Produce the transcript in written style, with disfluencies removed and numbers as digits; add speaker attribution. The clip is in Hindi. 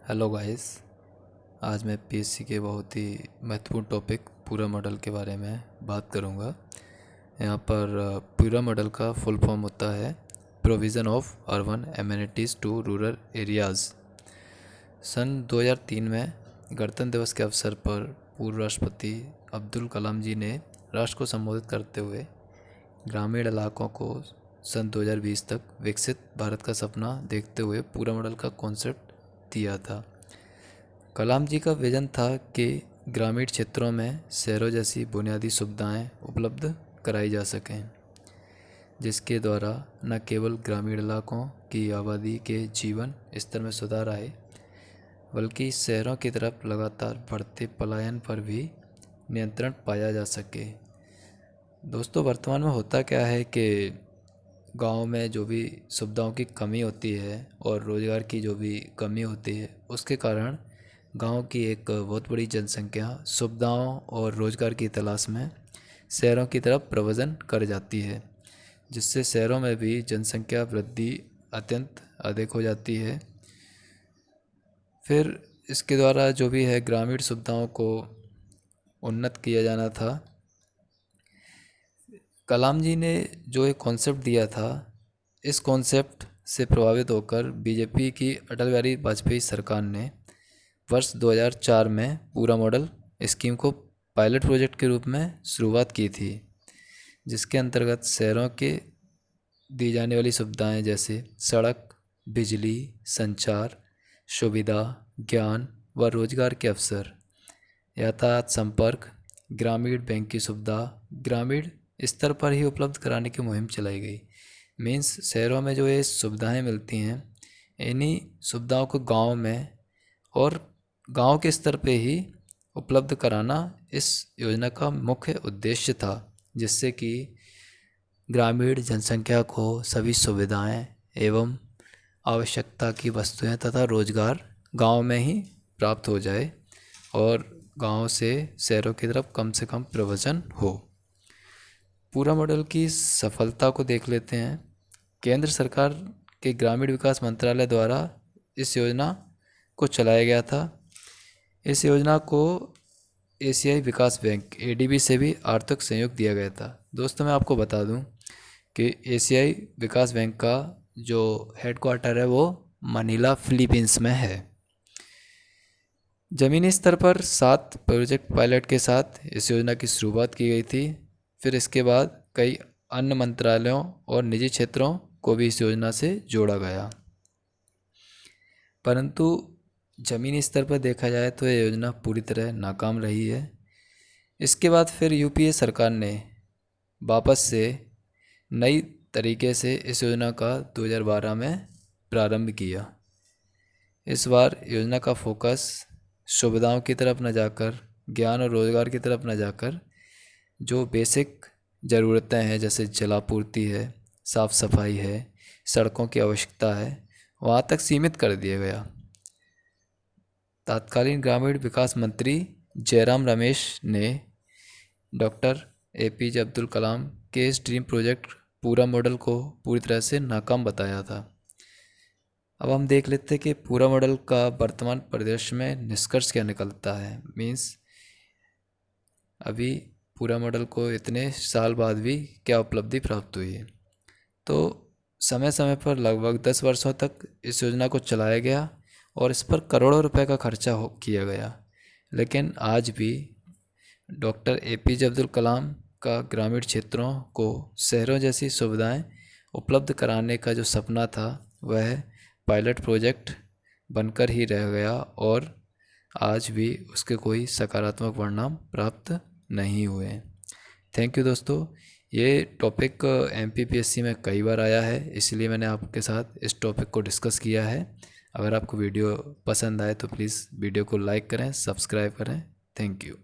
Speaker 1: Hello guys. आज मैं पीएससी के बहुत ही महत्वपूर्ण टॉपिक पूरा मॉडल के बारे में बात करूंगा। यहाँ पर पूरा मॉडल का फुल फॉर्म होता है provision of urban amenities to rural areas. सन 2003 में गणतंत्र दिवस के अवसर पर पूर्व राष्ट्रपति अब्दुल कलाम जी ने राष्ट्र को संबोधित करते हुए ग्रामीण इलाकों को सन 2020 तक विकसित भारत का सपना देखते हुए पूरा मॉडल का कॉन्सेप्ट दिया था। कलाम जी का विजन था कि ग्रामीण क्षेत्रों में शहरों जैसी बुनियादी सुविधाएं उपलब्ध कराई जा सकें, जिसके द्वारा न केवल ग्रामीण इलाकों की आबादी के जीवन स्तर में सुधार आए, बल्कि शहरों की तरफ लगातार बढ़ते पलायन पर भी नियंत्रण पाया जा सके। दोस्तों, वर्तमान में होता क्या है कि गांव में जो भी सुविधाओं की कमी होती है और रोज़गार की जो भी कमी होती है, उसके कारण गांव की एक बहुत बड़ी जनसंख्या सुविधाओं और रोज़गार की तलाश में शहरों की तरफ प्रव्रजन कर जाती है, जिससे शहरों में भी जनसंख्या वृद्धि अत्यंत अधिक हो जाती है। फिर इसके द्वारा जो भी है ग्रामीण सुविधाओं को उन्नत किया जाना था। कलाम जी ने जो एक कॉन्सेप्ट दिया था, इस कॉन्सेप्ट से प्रभावित होकर बीजेपी की अटल बिहारी वाजपेयी सरकार ने वर्ष 2004 में पूरा मॉडल स्कीम को पायलट प्रोजेक्ट के रूप में शुरुआत की थी, जिसके अंतर्गत शहरों के दी जाने वाली सुविधाएं जैसे सड़क, बिजली, संचार सुविधा, ज्ञान व रोजगार के अवसर, यातायात संपर्क, ग्रामीण बैंक की सुविधा ग्रामीण स्तर पर ही उपलब्ध कराने की मुहिम चलाई गई। मीन्स शहरों में जो ये सुविधाएं मिलती हैं, इन्हीं सुविधाओं को गांव में और गांव के स्तर पे ही उपलब्ध कराना इस योजना का मुख्य उद्देश्य था, जिससे कि ग्रामीण जनसंख्या को सभी सुविधाएं एवं आवश्यकता की वस्तुएं तथा रोजगार गांव में ही प्राप्त हो जाए और गांव से शहरों की तरफ कम से कम प्रव्रजन हो। पूरा मॉडल की सफलता को देख लेते हैं। केंद्र सरकार के ग्रामीण विकास मंत्रालय द्वारा इस योजना को चलाया गया था। इस योजना को एशियाई विकास बैंक एडीबी से भी आर्थिक सहयोग दिया गया था। दोस्तों, मैं आपको बता दूं कि एशियाई विकास बैंक का जो हेडक्वार्टर है वो मनीला फिलीपींस में है। ज़मीनी स्तर पर 7 प्रोजेक्ट पायलट के साथ इस योजना की शुरुआत की गई थी। फिर इसके बाद कई अन्य मंत्रालयों और निजी क्षेत्रों को भी इस योजना से जोड़ा गया, परंतु ज़मीनी स्तर पर देखा जाए तो यह योजना पूरी तरह नाकाम रही है। इसके बाद फिर यूपीए सरकार ने वापस से नई तरीके से इस योजना का 2012 में प्रारंभ किया। इस बार योजना का फोकस सुविधाओं की तरफ न जाकर, ज्ञान और रोजगार की तरफ न जाकर, जो बेसिक ज़रूरतें हैं जैसे जलापूर्ति है, साफ़ सफाई है, सड़कों की आवश्यकता है, वहाँ तक सीमित कर दिया गया। तत्कालीन ग्रामीण विकास मंत्री जयराम रमेश ने डॉक्टर एपीजे अब्दुल कलाम के इस ड्रीम प्रोजेक्ट पूरा मॉडल को पूरी तरह से नाकाम बताया था। अब हम देख लेते हैं कि पूरा मॉडल का वर्तमान परिदृश्य में निष्कर्ष क्या निकलता है। मीन्स अभी पूरा मॉडल को इतने साल बाद भी क्या उपलब्धि प्राप्त हुई है। तो समय समय पर लगभग 10 वर्षों तक इस योजना को चलाया गया और इस पर करोड़ों रुपए का खर्चा किया गया, लेकिन आज भी डॉक्टर एपीजे अब्दुल कलाम का ग्रामीण क्षेत्रों को शहरों जैसी सुविधाएं उपलब्ध कराने का जो सपना था वह पायलट प्रोजेक्ट बनकर ही रह गया और आज भी उसके कोई सकारात्मक परिणाम प्राप्त नहीं हुए। थैंक यू दोस्तों। ये टॉपिक एमपीपीएससी में कई बार आया है, इसलिए मैंने आपके साथ इस टॉपिक को डिस्कस किया है। अगर आपको वीडियो पसंद आए तो प्लीज़ वीडियो को लाइक करें, सब्सक्राइब करें। Thank you.